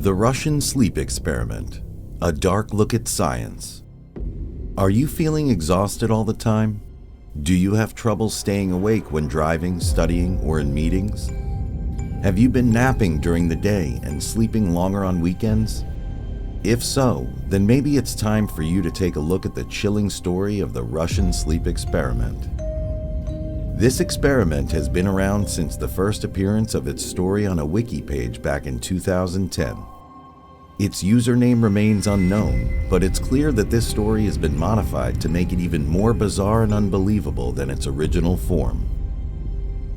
The Russian Sleep Experiment, a dark look at science. Are you feeling exhausted all the time? Do you have trouble staying awake when driving, studying, or in meetings? Have you been napping during the day and sleeping longer on weekends? If so, then maybe it's time for you to take a look at the chilling story of the Russian sleep experiment. This experiment has been around since the first appearance of its story on a Wiki page back in 2010. Its username remains unknown, but it's clear that this story has been modified to make it even more bizarre and unbelievable than its original form.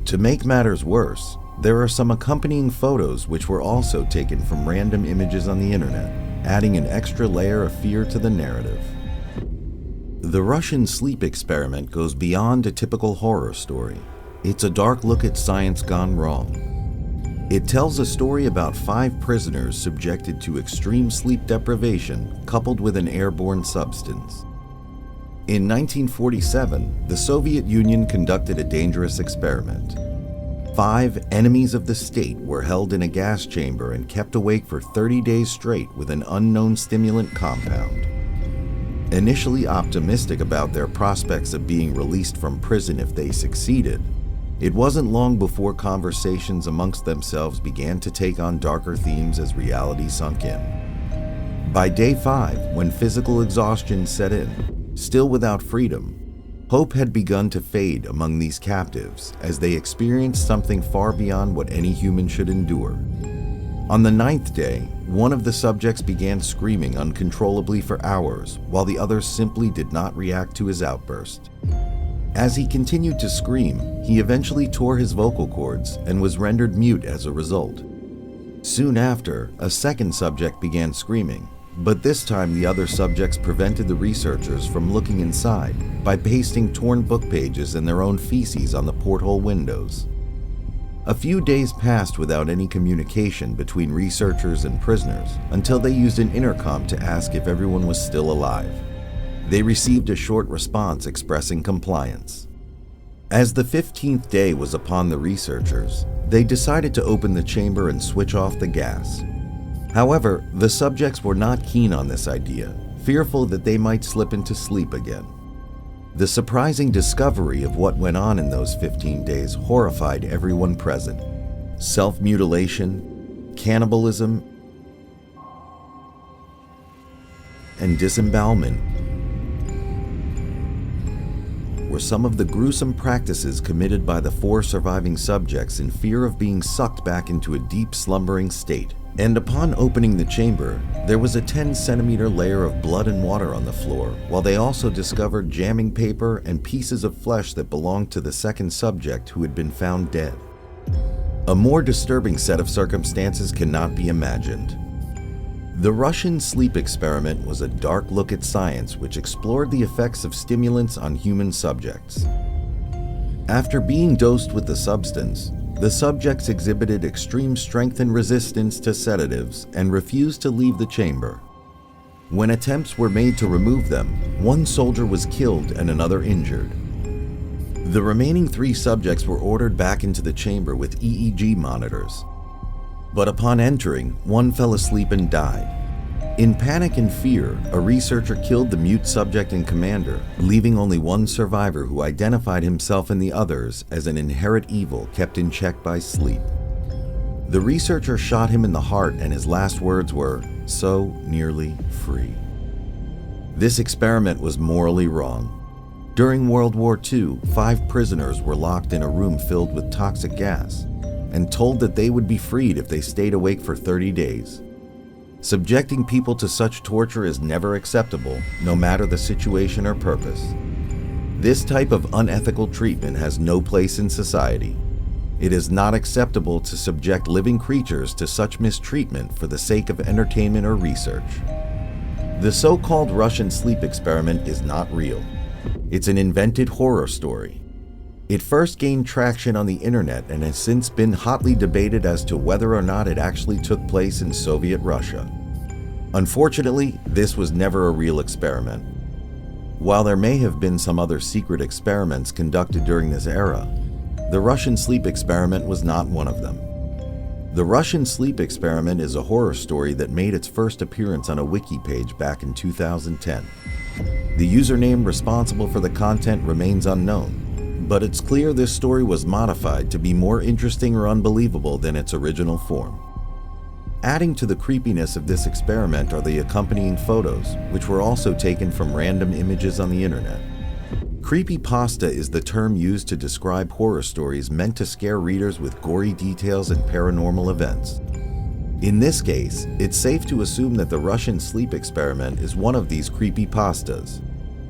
To make matters worse, there are some accompanying photos which were also taken from random images on the internet, adding an extra layer of fear to the narrative. The Russian sleep experiment goes beyond a typical horror story. It's a dark look at science gone wrong. It tells a story about 5 prisoners subjected to extreme sleep deprivation coupled with an airborne substance. In 1947, the Soviet Union conducted a dangerous experiment. 5 enemies of the state were held in a gas chamber and kept awake for 30 days straight with an unknown stimulant compound. Initially optimistic about their prospects of being released from prison if they succeeded, it wasn't long before conversations amongst themselves began to take on darker themes as reality sunk in. By day 5, when physical exhaustion set in, still without freedom, hope had begun to fade among these captives as they experienced something far beyond what any human should endure. On the 9th day, one of the subjects began screaming uncontrollably for hours, while the others simply did not react to his outburst. As he continued to scream, he eventually tore his vocal cords and was rendered mute as a result. Soon after, a second subject began screaming, but this time the other subjects prevented the researchers from looking inside by pasting torn book pages and their own feces on the porthole windows. A few days passed without any communication between researchers and prisoners until they used an intercom to ask if everyone was still alive. They received a short response expressing compliance. As the 15th day was upon the researchers, they decided to open the chamber and switch off the gas. However, the subjects were not keen on this idea, fearful that they might slip into sleep again. The surprising discovery of what went on in those 15 days horrified everyone present. Self-mutilation, cannibalism, and disembowelment were some of the gruesome practices committed by the 4 surviving subjects in fear of being sucked back into a deep slumbering state. And upon opening the chamber, there was a 10-centimeter layer of blood and water on the floor, while they also discovered jamming paper and pieces of flesh that belonged to the second subject who had been found dead. A more disturbing set of circumstances cannot be imagined. The Russian sleep experiment was a dark look at science which explored the effects of stimulants on human subjects. After being dosed with the substance, the subjects exhibited extreme strength and resistance to sedatives and refused to leave the chamber. When attempts were made to remove them, 1 soldier was killed and another injured. The remaining 3 subjects were ordered back into the chamber with EEG monitors. But upon entering, 1 fell asleep and died. In panic and fear, a researcher killed the mute subject and commander, leaving only 1 survivor who identified himself and the others as an inherent evil kept in check by sleep. The researcher shot him in the heart and his last words were, "So nearly free." This experiment was morally wrong. During World War II, 5 prisoners were locked in a room filled with toxic gas and told that they would be freed if they stayed awake for 30 days. Subjecting people to such torture is never acceptable, no matter the situation or purpose. This type of unethical treatment has no place in society. It is not acceptable to subject living creatures to such mistreatment for the sake of entertainment or research. The so-called Russian sleep experiment is not real. It's an invented horror story. It first gained traction on the internet and has since been hotly debated as to whether or not it actually took place in Soviet Russia. Unfortunately, this was never a real experiment. While there may have been some other secret experiments conducted during this era, the Russian sleep experiment was not one of them. The Russian sleep experiment is a horror story that made its first appearance on a Wiki page back in 2010. The username responsible for the content remains unknown, but it's clear this story was modified to be more interesting or unbelievable than its original form. Adding to the creepiness of this experiment are the accompanying photos, which were also taken from random images on the internet. Creepypasta is the term used to describe horror stories meant to scare readers with gory details and paranormal events. In this case, it's safe to assume that the Russian sleep experiment is one of these creepypastas,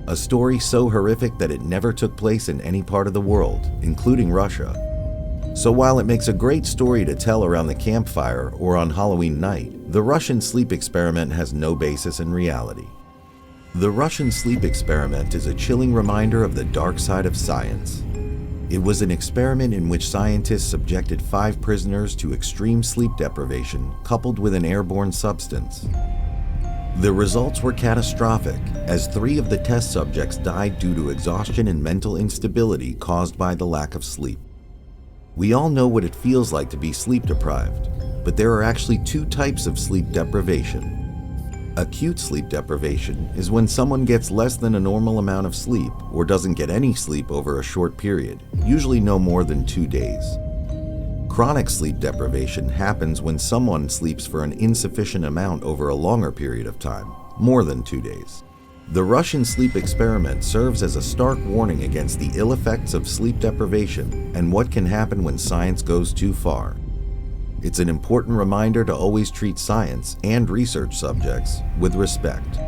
a story so horrific that it never took place in any part of the world, including Russia. So while it makes a great story to tell around the campfire or on Halloween night, the Russian sleep experiment has no basis in reality. The Russian sleep experiment is a chilling reminder of the dark side of science. It was an experiment in which scientists subjected 5 prisoners to extreme sleep deprivation coupled with an airborne substance. The results were catastrophic, as 3 of the test subjects died due to exhaustion and mental instability caused by the lack of sleep. We all know what it feels like to be sleep deprived, but there are actually 2 types of sleep deprivation. Acute sleep deprivation is when someone gets less than a normal amount of sleep or doesn't get any sleep over a short period, usually no more than 2 days. Chronic sleep deprivation happens when someone sleeps for an insufficient amount over a longer period of time, more than 2 days. The Russian sleep experiment serves as a stark warning against the ill effects of sleep deprivation and what can happen when science goes too far. It's an important reminder to always treat science and research subjects with respect.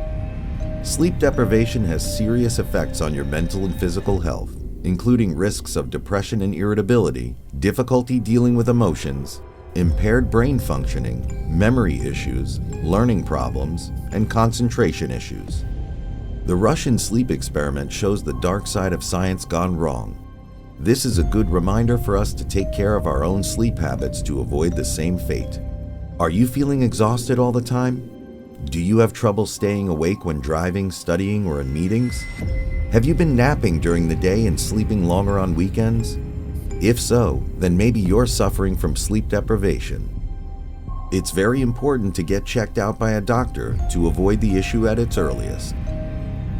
Sleep deprivation has serious effects on your mental and physical health, including risks of depression and irritability, difficulty dealing with emotions, impaired brain functioning, memory issues, learning problems, and concentration issues. The Russian sleep experiment shows the dark side of science gone wrong. This is a good reminder for us to take care of our own sleep habits to avoid the same fate. Are you feeling exhausted all the time? Do you have trouble staying awake when driving, studying, or in meetings? Have you been napping during the day and sleeping longer on weekends? If so, then maybe you're suffering from sleep deprivation. It's very important to get checked out by a doctor to avoid the issue at its earliest.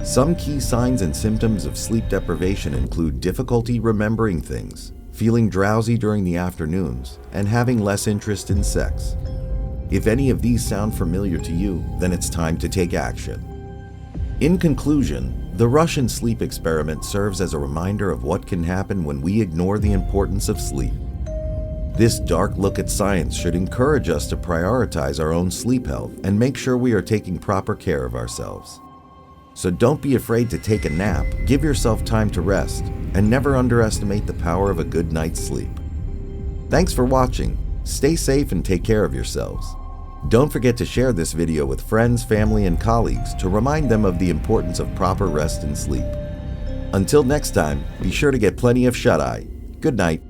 Some key signs and symptoms of sleep deprivation include difficulty remembering things, feeling drowsy during the afternoons, and having less interest in sex. If any of these sound familiar to you, then it's time to take action. In conclusion, the Russian sleep experiment serves as a reminder of what can happen when we ignore the importance of sleep. This dark look at science should encourage us to prioritize our own sleep health and make sure we are taking proper care of ourselves. So don't be afraid to take a nap, give yourself time to rest, and never underestimate the power of a good night's sleep. Thanks for watching. Stay safe and take care of yourselves. Don't forget to share this video with friends, family, and colleagues to remind them of the importance of proper rest and sleep. Until next time, be sure to get plenty of shut-eye. Good night.